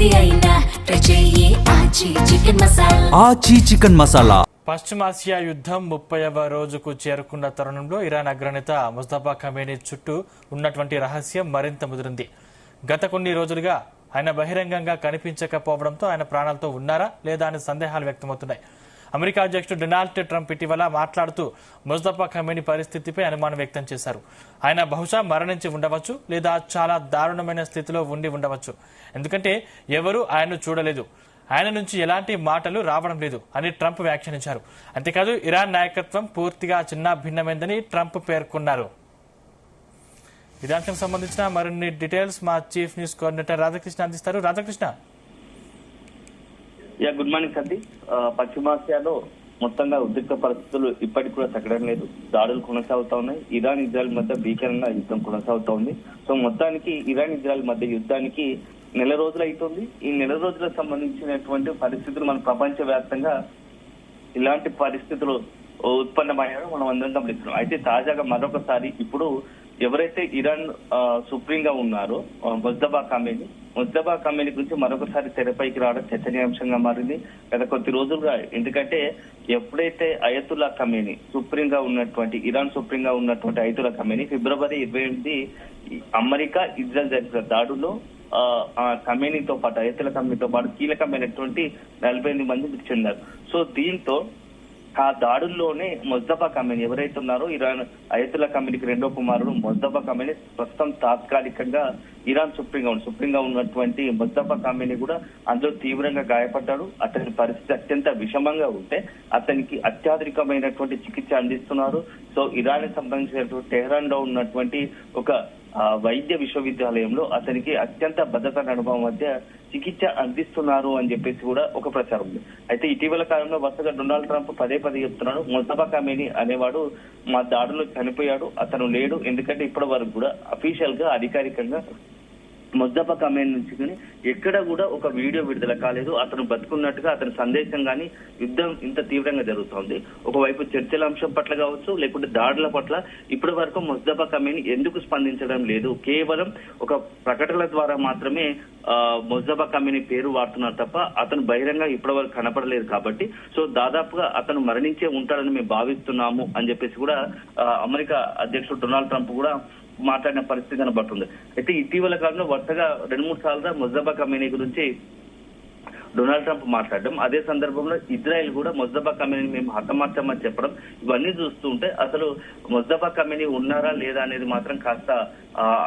ఆచి చికెన్ మసాలా. పశ్చిమాసియా యుద్ధం 30వ రోజుకు చేరుకున్న తరుణంలో ఇరాన్ అగ్రనేత ముస్తఫా ఖమేనీ చుట్టూ ఉన్నటువంటి రహస్యం మరింత ముదిరింది. గత కొన్ని రోజులుగా ఆయన బహిరంగంగా కనిపించకపోవడంతో ఆయన ప్రాణాలతో ఉన్నారా లేదా అనే సందేహాలు వ్యక్తమవుతున్నాయి. అమెరికా అధ్యక్షుడు డొనాల్డ్ ట్రంప్ ఇటీవల మాట్లాడుతూ ముస్తఫా ఖమేనీ పరిస్థితిపై అనుమానం వ్యక్తం చేశారు. ఆయన బహుశా మరణించి ఉండవచ్చు లేదా చాలా దారుణమైన స్థితిలో ఉండి ఉండవచ్చు, ఎందుకంటే ఎవరూ ఆయన్ను చూడలేదు, ఆయన నుంచి ఎలాంటి మాటలు రావడం లేదు అని ట్రంప్ వ్యాఖ్యానించారు. అంతేకాదు ఇరాన్ నాయకత్వం పూర్తిగా చిన్నాభిన్నమైందని ట్రంప్ పేర్కొన్నారు. ఇదే అంశం సంబంధించిన మరిన్ని డీటెయిల్స్ మా చీఫ్ న్యూస్ కోఆర్డినేటర్ రాధాకృష్ణ అందిస్తారు. రాధాకృష్ణ. గుడ్ మార్నింగ్ సతీ. పశ్చిమాసియాలో మొత్తంగా ఉద్రిక్త పరిస్థితులు ఇప్పటికి కూడా తగ్గడం లేదు. దాడులు కొనసాగుతా ఉన్నాయి. ఇరాన్ ఇజ్రాయెల్ మధ్య భీకరంగా యుద్ధం కొనసాగుతా ఉంది. సో మొత్తానికి ఇరాన్ ఇజ్రాయెల్ మధ్య యుద్ధానికి నెల రోజులు అవుతుంది. ఈ నెల రోజులకు సంబంధించినటువంటి పరిస్థితులు మన ప్రపంచ వ్యాప్తంగా ఇలాంటి పరిస్థితులు ఉత్పన్నమయ్యారో మనం అందరం గమనిస్తున్నాం. అయితే తాజాగా మరొకసారి ఇప్పుడు ఎవరైతే ఇరాన్ సుప్రీం గా ఉన్నారో ముస్తఫా ఖమేనీ గురించి మరొకసారి తెరపైకి రావడం చర్చనీయాంశంగా మారింది గత కొద్ది రోజులుగా. ఎందుకంటే ఎప్పుడైతే అయతుల్లా ఖమేనీ ఇరాన్ సుప్రీం గా ఉన్నటువంటి అయతుల్లా ఖమేనీ ఫిబ్రవరి 28 అమెరికా ఇజ్రాయెల్ జరిపిన దాడుల్లో ఖమేనీతో పాటు అయతుల్లా ఖమేనీతో పాటు కీలకమైనటువంటి 48 మంది మృతి చెందారు. సో దీంతో ఆ దాడుల్లోనే ముస్తఫా ఖమేనీ ఎవరైతే ఉన్నారో ఇరాన్ అయతుల్లా ఖమేనీకి రెండో కుమారుడు ముస్తఫా ఖమేనీ ప్రస్తుతం తాత్కాలికంగా ఇరాన్ సుప్రీంగా ఉన్నటువంటి ముస్తఫా ఖమేనీ కూడా అందులో తీవ్రంగా గాయపడ్డాడు. అతని పరిస్థితి అత్యంత విషమంగా ఉంటే అతనికి అత్యాధునికమైనటువంటి చికిత్స అందిస్తున్నారు. సో ఇరాన్ కి సంబంధించినటువంటి టెహ్రాన్ లో ఉన్నటువంటి ఒక వైద్య విశ్వవిద్యాలయంలో అతనికి అత్యంత భద్రతా అనుభవం మధ్య చికిత్స అందిస్తున్నారు అని చెప్పేసి కూడా ఒక ప్రచారం ఉంది. అయితే ఇటీవల కాలంలో వరుసగా డొనాల్డ్ ట్రంప్ పదే చెప్తున్నాడు, ముస్తఫా ఖమేనీ అనేవాడు మా దాడులో చనిపోయాడు, అతను లేడు. ఎందుకంటే ఇప్పటి వరకు కూడా అఫీషియల్ గా అధికారికంగా ముస్తఫా ఖమేనీ నుంచి ఎక్కడ కూడా ఒక వీడియో విడుదల కాలేదు. అతను బతుకున్నట్టుగా అతని సందేశం కానీ యుద్ధం ఇంత తీవ్రంగా జరుగుతోంది. ఒకవైపు చర్చల అంశం పట్ల కావచ్చు, లేకుంటే దాడుల పట్ల ఇప్పటి వరకు ముస్తఫా ఖమేనీ ఎందుకు స్పందించడం లేదు? కేవలం ఒక ప్రకటనల ద్వారా మాత్రమే ముస్తఫా ఖమేనీ పేరు వాడుతున్నారు తప్ప అతను బహిరంగ ఇప్పటి వరకు కనపడలేదు. కాబట్టి సో దాదాపుగా అతను మరణించే ఉంటాడని మేము భావిస్తున్నాము అని చెప్పేసి కూడా అమెరికా అధ్యక్షుడు డొనాల్డ్ ట్రంప్ కూడా మాట్లాడిన పరిస్థితి కనబడుతుంది. అయితే ఇటీవల కాలంలో వరుసగా 2-3 సార్లుగా ముస్తఫా ఖమేనీ గురించి డొనాల్డ్ ట్రంప్ మాట్లాడడం, అదే సందర్భంలో ఇజ్రాయెల్ కూడా ముస్తఫా ఖమేనీ మేము హతమార్చామని చెప్పడం, ఇవన్నీ చూస్తుంటే అసలు ముస్తఫా ఖమేనీ ఉన్నారా లేదా అనేది మాత్రం కాస్త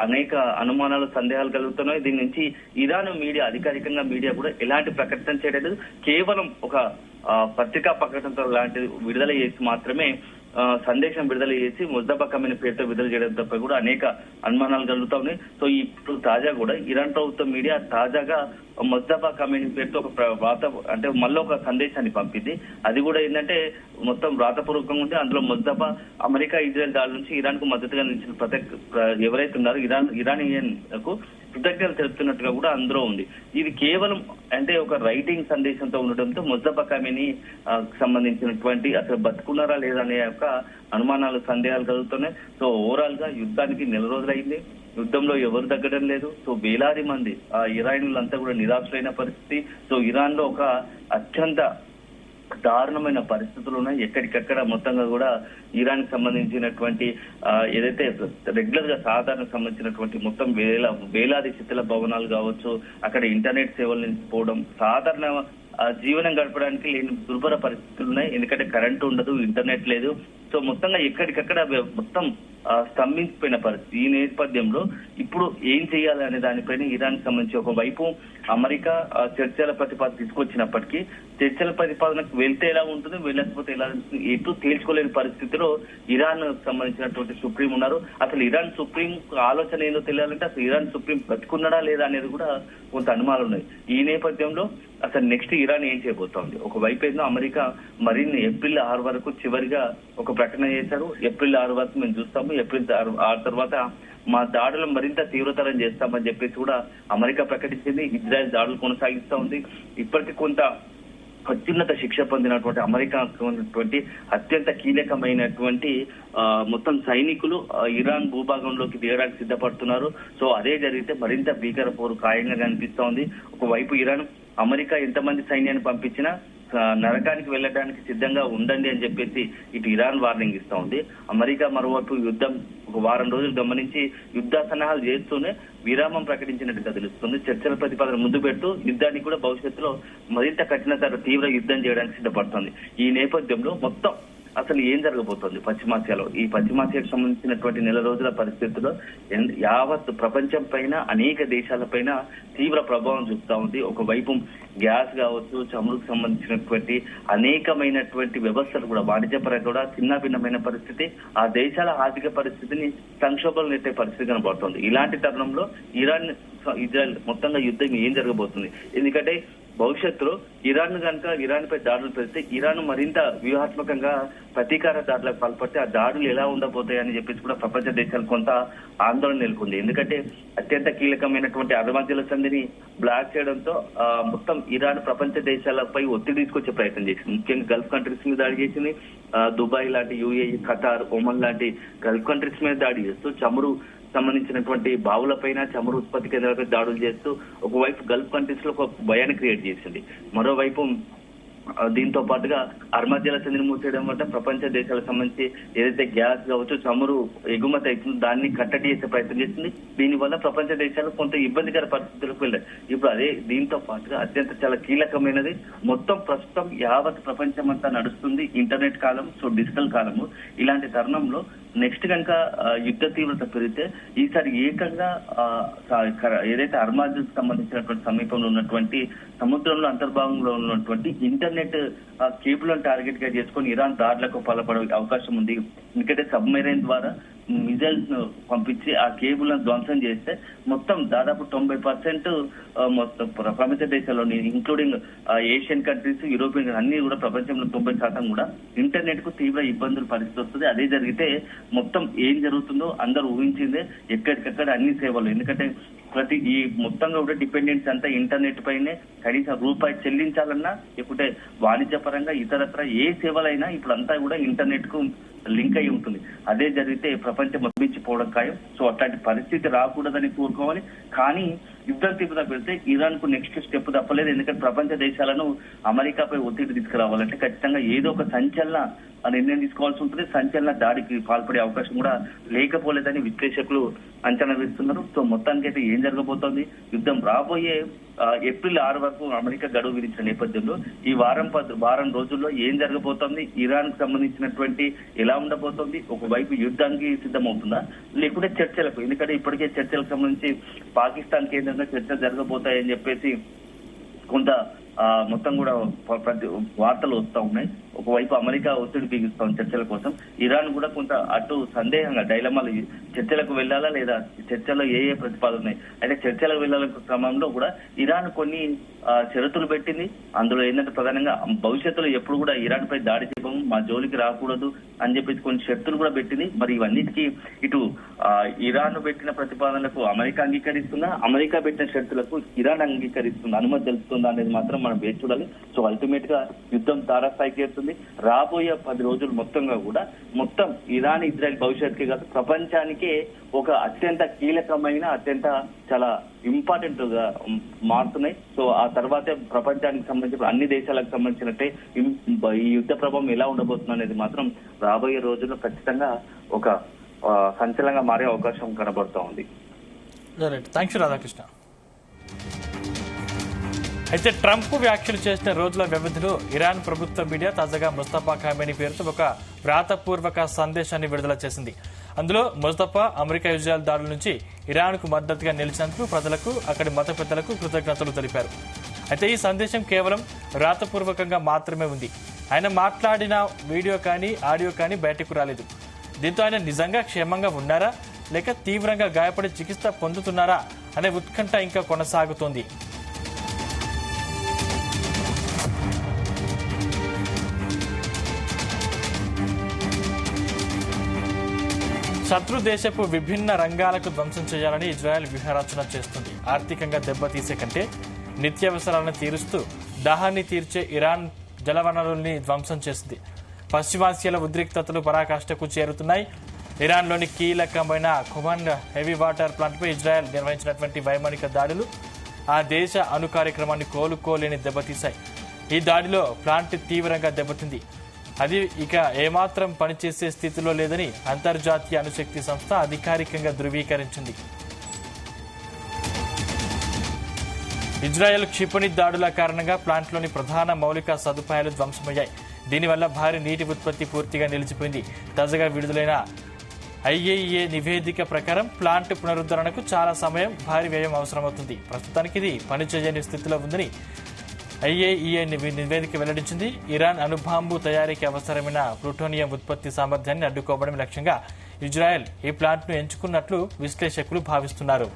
అనేక అనుమానాలు, సందేహాలు కలుగుతున్నాయి. దీని నుంచి ఇరాన్ మీడియా, అధికారికంగా మీడియా కూడా ఎలాంటి ప్రకటన చేయలేదు. కేవలం ఒక పత్రికా ప్రకటనతో లాంటిది విడుదల చేసి మాత్రమే సందేశం విడుదల చేసి ముస్తఫా ఖమేనీ పేరుతో విడుదల చేయడం తప్ప కూడా అనేక అనుమానాలు కలుగుతా ఉన్నాయి. సో ఇప్పుడు తాజా కూడా ఇరాన్ ప్రభుత్వం మీడియా తాజాగా ముస్తఫా ఖమేనీ పేరుతో ఒక మళ్ళీ ఒక సందేశాన్ని పంపింది. అది కూడా ఏంటంటే మొత్తం వ్రాతపూర్వకంగా ఉంటే అందులో ముస్తఫా అమెరికా ఇజ్రాయెల్ దాడి నుంచి ఇరాన్ కు మద్దతుగా నిలిచిన ఎవరైతే ఉన్నారో ఇరానియన్ కు కృతజ్ఞతలు తెలుపుతున్నట్టుగా కూడా అందులో ఉంది. ఇది కేవలం అంటే ఒక రైటింగ్ సందేశంతో ఉండటంతో ముస్తఫా ఖమేనీ సంబంధించినటువంటి అసలు బతుకున్నారా లేదా అనే యొక్క అనుమానాలు, సందేహాలు కలుగుతున్నాయి. సో ఓవరాల్ గా యుద్ధానికి నెల రోజులైంది. యుద్ధంలో ఎవరు తగ్గడం లేదు. సో వేలాది మంది ఇరానియులంతా కూడా నిరాశలైన పరిస్థితి. సో ఇరాన్ లో ఒక అత్యంత దారుణమైన పరిస్థితులు ఉన్నాయి. ఎక్కడికక్కడ మొత్తంగా కూడా ఇరాన్ కి సంబంధించినటువంటి ఏదైతే రెగ్యులర్ గా సాధారణ సంబంధించినటువంటి మొత్తం వేలాది శిథిల భవనాలు కావచ్చు, అక్కడ ఇంటర్నెట్ సేవల నుంచి పోవడం, సాధారణ జీవనం గడపడానికి లేని దుర్భర పరిస్థితులు ఉన్నాయి. ఎందుకంటే కరెంటు ఉండదు, ఇంటర్నెట్ లేదు. సో మొత్తంగా ఎక్కడికక్కడ మొత్తం స్తంభించిపోయిన పరిస్థితి. ఈ నేపథ్యంలో ఇప్పుడు ఏం చేయాలి అనే దానిపైన ఇరాన్ కి సంబంధించి ఒకవైపు అమెరికా చర్చల ప్రతిపాదన తీసుకొచ్చినప్పటికీ చర్చల ప్రతిపాదనకు వెళ్తే ఎలా ఉంటుంది, వెళ్ళకపోతే ఎలా ఎటు తేల్చుకోలేని పరిస్థితిలో ఇరాన్ సంబంధించినటువంటి సుప్రీం ఉన్నారు. అసలు ఇరాన్ సుప్రీం ఆలోచన ఏదో తెలియాలంటే అసలు ఇరాన్ సుప్రీం బతుకున్నాడా లేదా అనేది కూడా కొంత అనుమానాలు ఉన్నాయి. ఈ నేపథ్యంలో అసలు నెక్స్ట్ ఇరాన్ ఏం చేయబోతోంది? ఒకవైపు ఏదో అమెరికా మరిన్ని ఏప్రిల్ 6 వరకు చివరిగా ఒక ప్రకటన చేశారు. ఏప్రిల్ 6 వరకు మేము చూస్తాము, ఏప్రిల్ 6 తర్వాత మా దాడులు మరింత తీవ్రతరం చేస్తామని చెప్పేసి కూడా అమెరికా ప్రకటించింది. ఇజ్రాయెల్ దాడులు కొనసాగిస్తా ఉంది. ఇప్పటికీ కొంత అత్యున్నత శిక్ష పొందినటువంటి అమెరికాకు ఉన్నటువంటి అత్యంత కీలకమైనటువంటి మొత్తం సైనికులు ఇరాన్ భూభాగంలోకి దిగడానికి సిద్ధపడుతున్నారు. సో అదే జరిగితే మరింత భీకర పోరు ఖాయంగా కనిపిస్తోంది. ఒకవైపు ఇరాన్ అమెరికా ఎంతమంది సైన్యాన్ని పంపించినా నరకానికి వెళ్ళడానికి సిద్ధంగా ఉండండి అని చెప్పేసి ఇటు ఇరాన్ వార్నింగ్ ఇస్తా ఉంది. అమెరికా మరోవైపు యుద్ధం ఒక వారం రోజులు గమనించి యుద్ధ సన్నాహాలు చేస్తూనే విరామం ప్రకటించినట్టుగా తెలుస్తుంది. చర్చల ప్రతిపాదన ముందు పెడుతూ యుద్ధాన్ని కూడా భవిష్యత్తులో మరింత కఠినతర తీవ్ర యుద్ధం చేయడానికి సిద్ధపడుతుంది. ఈ నేపథ్యంలో మొత్తం అసలు ఏం జరగబోతోంది పశ్చిమాసియాలో, ఈ పశ్చిమాసియాకు సంబంధించినటువంటి నెల రోజుల పరిస్థితుల్లో యావత్ ప్రపంచం పైన అనేక దేశాలపైన తీవ్ర ప్రభావం చూపుతా ఉంది. ఒకవైపు గ్యాస్ కావచ్చు, చమురుకు సంబంధించినటువంటి అనేకమైనటువంటి వ్యవస్థలు కూడా వాణిజ్యపరంగా కూడా చిన్న భిన్నమైన పరిస్థితి, ఆ దేశాల ఆర్థిక పరిస్థితిని సంక్షోభాలు నెట్టే పరిస్థితి కనబడుతుంది. ఇలాంటి తరుణంలో ఇరాన్ ఇజ్రాయెల్ మొత్తంగా యుద్ధం ఏం జరగబోతుంది? ఎందుకంటే భవిష్యత్తులో ఇరాన్ పై దాడులు పెడితే ఇరాన్ మరింత వ్యూహాత్మకంగా ప్రతీకార దాడులకు పాల్పడితే ఆ దాడులు ఎలా ఉండబోతాయని చెప్పేసి కూడా ప్రపంచ దేశాలు కొంత ఆందోళన నెలకొంది. ఎందుకంటే అత్యంత కీలకమైనటువంటి అణ్వస్త్రాల సంధిని బ్లాక్ చేయడంతో మొత్తం ఇరాన్ ప్రపంచ దేశాలపై ఒత్తిడి తీసుకొచ్చే ప్రయత్నం చేసింది. ముఖ్యంగా గల్ఫ్ కంట్రీస్ మీద దాడి చేసింది. దుబాయ్ లాంటి, యుఏఈ, ఖతార్, ఒమన్ లాంటి గల్ఫ్ కంట్రీస్ మీద దాడి చేస్తూ చమురు సంబంధించినటువంటి బావులపైన, చమురు ఉత్పత్తి కేంద్రాలపై దాడులు చేస్తూ ఒకవైపు గల్ఫ్ కంట్రీస్ లో ఒక భయాన్ని క్రియేట్ చేసింది. మరోవైపు దీంతో పాటుగా అర్మద్యాల సంధిని మూసేయడం వల్ల ప్రపంచ దేశాలకు సంబంధించి ఏదైతే గ్యాస్ కావచ్చు, చమురు ఎగుమతి అవుతుందో దాన్ని కట్టడి చేసే ప్రయత్నం చేస్తుంది. దీనివల్ల ప్రపంచ దేశాలు కొంత ఇబ్బందికర పరిస్థితులకు వెళ్ళాయి. ఇప్పుడు అదే దీంతో పాటుగా అత్యంత చాలా కీలకమైనది, మొత్తం ప్రస్తుతం యావత్ ప్రపంచం అంతా నడుస్తుంది ఇంటర్నెట్ కాలం, సో డిజిటల్ కాలము. ఇలాంటి తరుణంలో నెక్స్ట్ కనుక యుద్ధ తీవ్రత పెరిగితే ఈసారి ఏకంగా ఏదైతే అర్మాజుకు సంబంధించినటువంటి సమీపంలో ఉన్నటువంటి సముద్రంలో అంతర్భాగంలో ఉన్నటువంటి ఇంటర్నెట్ కేబుల్ను టార్గెట్ గా చేసుకొని ఇరాన్ దాడులకు పాల్పడే అవకాశం ఉంది. ఎందుకంటే సబ్మెరైన్ ద్వారా మిజైల్స్ ను పంపించి ఆ కేబుల్ ను ధ్వంసం చేస్తే మొత్తం దాదాపు 90% మొత్తం ప్రపంచ దేశాల్లోని ఇంక్లూడింగ్ ఏషియన్ కంట్రీస్, యూరోపియన్ అన్ని కూడా ప్రపంచంలో 90% కూడా ఇంటర్నెట్ కు తీవ్ర ఇబ్బందులు పరిస్థితి వస్తుంది. అదే జరిగితే మొత్తం ఏం జరుగుతుందో అందరూ ఊహించిందే, ఎక్కడికక్కడ అన్ని సేవలు. ఎందుకంటే ఈ మొత్తంగా కూడా డిపెండెన్స్ అంతా ఇంటర్నెట్ పైనే. కనీసం రూపాయి చెల్లించాలన్నా, లేకుంటే వాణిజ్యపరంగా ఇతరత్ర ఏ సేవలైనా ఇప్పుడు అంతా కూడా ఇంటర్నెట్ కు లింక్ అయి ఉంటుంది. అదే జరిగితే ప్రపంచం మొదమించిపోవడం ఖాయం. సో అట్లాంటి పరిస్థితి రాకూడదని కోరుకోవాలి. కానీ యుద్ధం తీవ్రత పెడితే ఇరాన్ కు నెక్స్ట్ స్టెప్ తప్పలేదు. ఎందుకంటే ప్రపంచ దేశాలను అమెరికాపై ఒత్తిడి తీసుకురావాలంటే ఖచ్చితంగా ఏదో ఒక సంచలన నిర్ణయం తీసుకోవాల్సి ఉంటుంది. సంచలన దాడికి పాల్పడే అవకాశం కూడా లేకపోలేదని విశ్లేషకులు అంచనా వేస్తున్నారు. సో మొత్తానికైతే ఏం జరగబోతోంది, యుద్ధం రాబోయే ఏప్రిల్ 6 వరకు అమెరికా గడువు విధించిన నేపథ్యంలో ఈ వారం రోజుల్లో ఏం జరగబోతోంది, ఇరాన్ కు సంబంధించినటువంటి ఎలా ఉండబోతోంది, ఒకవైపు యుద్ధానికి సిద్ధమవుతుందా లేకుంటే చర్చలకు, ఎందుకంటే ఇప్పటికే చర్చలకు సంబంధించి పాకిస్తాన్ కేంద్రంగా చర్చలు జరగబోతాయని చెప్పేసి కొంత మొత్తం కూడా వార్తలు వస్తూ ఉన్నాయి. ఒకవైపు అమెరికా ఒత్తిడి బిగిస్తాం చర్చల కోసం, ఇరాన్ కూడా కొంత అటు సందేహంగా డైలమాలు చర్చలకు వెళ్లాలా లేదా, చర్చల్లో ఏ ప్రతిపాదన ఉన్నాయి. అయితే చర్చలకు వెళ్లాల క్రమంలో కూడా ఇరాన్ కొన్ని షరతులు పెట్టింది. అందులో ఏంటంటే ప్రధానంగా భవిష్యత్తులో ఎప్పుడు కూడా ఇరాన్ పై దాడి చేయము, మా జోలికి రాకూడదు అని చెప్పేసి కొన్ని షరతులు కూడా పెట్టింది. మరి ఇవన్నిటికీ ఇటు ఇరాన్ పెట్టిన ప్రతిపాదనలకు అమెరికా అంగీకరిస్తుందా, అమెరికా పెట్టిన షరతులకు ఇరాన్ అంగీకరిస్తుందా, అనుమతి తెలుస్తుందా అనేది మాత్రం మనం వేచి చూడాలి. సో అల్టిమేట్ గా యుద్ధం తారాస్థాయికి చేరుతుంది. రాబోయే 10 రోజులు మొత్తంగా కూడా మొత్తం ఇరాన్ ఇజ్రాయెల్ భవిష్యత్తుకే కాదు ప్రపంచానికే ఒక అత్యంత కీలకమైన, అత్యంత చాలా ఇంపార్టెంట్ గా మారుతున్నాయి. సో ఆ తర్వాతే ప్రపంచానికి సంబంధించిన అన్ని దేశాలకు సంబంధించినట్టే ఈ యుద్ధ ప్రభావం ఎలా ఉండబోతుంది అనేది మాత్రం రాబోయే రోజుల్లో ఖచ్చితంగా ఒక సంచలనంగా మారే అవకాశం కనబడుతూ ఉంది. థ్యాంక్స్ రాధాకృష్ణ. అయితే ట్రంప్ వ్యాఖ్యలు చేసిన రోజుల వ్యవధిలో ఇరాన్ ప్రభుత్వ మీడియా తాజాగా ముస్తఫా ఖమేనీ పేరుతో ఒక వ్రాతపూర్వక సందేశాన్ని విడుదల చేసింది. అందులో ముస్తఫా అమెరికా ఇజ్రాయెల్ దాడుల నుంచి ఇరాన్ కు మద్దతుగా నిలిచినందుకు ప్రజలకు, అక్కడి మత పెద్దలకు కృతజ్ఞతలు తెలిపారు. అయితే ఈ సందేశం కేవలం వ్రాతపూర్వకంగా మాత్రమే ఉంది. ఆయన మాట్లాడిన వీడియో కానీ ఆడియో కానీ బయటకు రాలేదు. దీంతో ఆయన నిజంగా క్షేమంగా ఉన్నారా లేక తీవ్రంగా గాయపడి చికిత్స పొందుతున్నారా అనే ఉత్కంఠ ఇంకా కొనసాగుతోంది. శత్రు దేశపు విభిన్న రంగాలకు ధ్వంసం చేయాలని ఇజ్రాయెల్ వ్యూహరచన చేస్తుంది. ఆర్థికంగా దెబ్బతీసే కంటే నిత్యావసరాలను తీరుస్తూ దాహాన్ని తీర్చే ఇరాన్ జలవనరుల్ని ధ్వంసం చేసింది. పశ్చిమాసియాలో ఉద్రిక్తతలు పరాకాష్ఠకు చేరుతున్నాయి. ఇరాన్లోని కీలకమైన ఖుమాన్ హెవీ వాటర్ ప్లాంట్పై ఇజ్రాయెల్ నిర్వహించినటువంటి వైమానిక దాడులు ఆ దేశ అణు కార్యక్రమాన్ని కోలుకోలేని దెబ్బతీశాయి. ఈ దాడిలో ప్లాంట్ తీవ్రంగా దెబ్బతింది. అది ఇక ఏమాత్రం పనిచేసే స్థితిలో లేదని అంతర్జాతీయ అణుశక్తి సంస్థ అధికారికంగా ధృవీకరించింది. ఇజ్రాయెల్ క్షిపణి దాడుల కారణంగా ప్లాంట్లోని ప్రధాన మౌలిక సదుపాయాలు ధ్వంసమయ్యాయి. దీనివల్ల భారీ నీటి ఉత్పత్తి పూర్తిగా నిలిచిపోయింది. తాజాగా విడుదలైన IAEA నివేదిక ప్రకారం ప్లాంట్ పునరుద్ధరణకు చాలా సమయం, భారీ వ్యయం అవసరమవుతుంది. ప్రస్తుతానికి ఇది పనిచేయని స్థితిలో ఉందని IAEA నివేదిక వెల్లడించింది. ఇరాన్ అణుబాంబు తయారీకి అవసరమైన ప్లూటోనియం ఉత్పత్తి సామర్థ్యాన్ని అడ్డుకోవడం లక్ష్యంగా ఇజ్రాయెల్ ఈ ప్లాంట్ను ఎంచుకున్నట్లు విశ్లేషకులు భావిస్తున్నారు.